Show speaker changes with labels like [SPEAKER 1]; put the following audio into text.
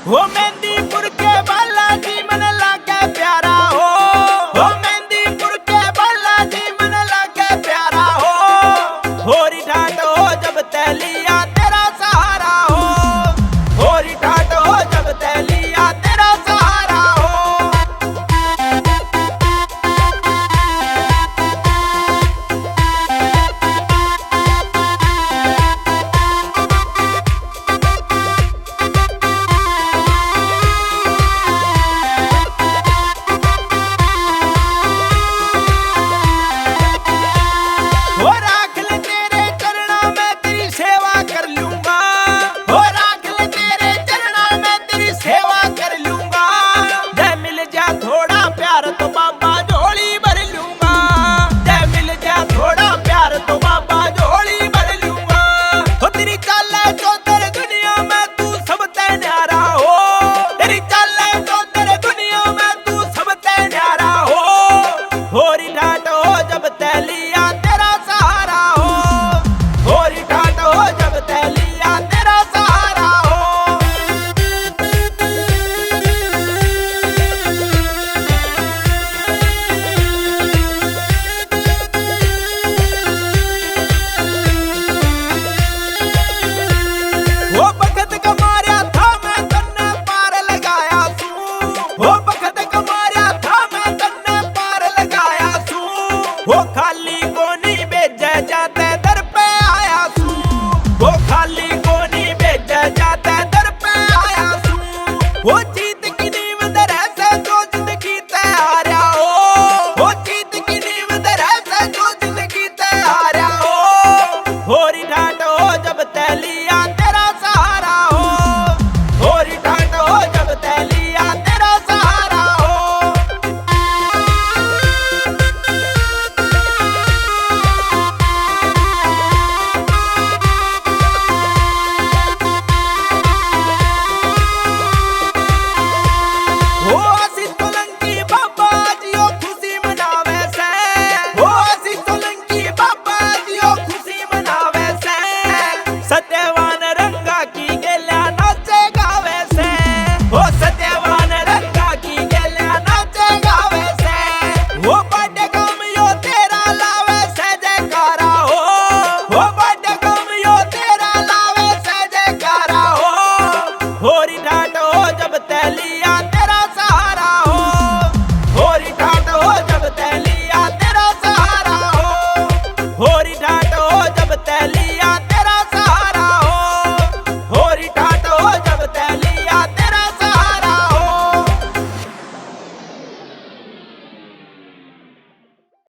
[SPEAKER 1] हो मेहंदीपुर के बालाजी मन लागे प्यारा हो मेहंदीपुर के बालाजी मन लागे प्यारा होरी ठाट हो जब तैलिया तेरा सहारा होरी ठाट हो जब तैलिया तेरा सहारा हो राख ले तेरे चरणा में तेरी सेवा कर लूंगा हो राख ले तेरे चरणा में तेरी सेवा कर लूंगा जय मिल जा थोड़ा प्यार तो बाबा झोली भर लूंगा जय मिल जा थोड़ा प्यार तो बाबा झोली भर लूंगा हो तेरी चाल है जो तेरे दुनिया में तू सबसे न्यारा हो तेरी चाल है जो तेरे दुनिया में तू सबसे न्यारा होरी ठाट हो जब तैलिया तेरा सहारा होरी ठाट हो जब तैलिया तेरा सहारा वो बखत का मारा था मैं तन्ने पार लगाया सू वो बखत का मारा था मैं तन्ने पार लगाया सू वो खाली को नहीं भेजा जाते दर पे आया सू वो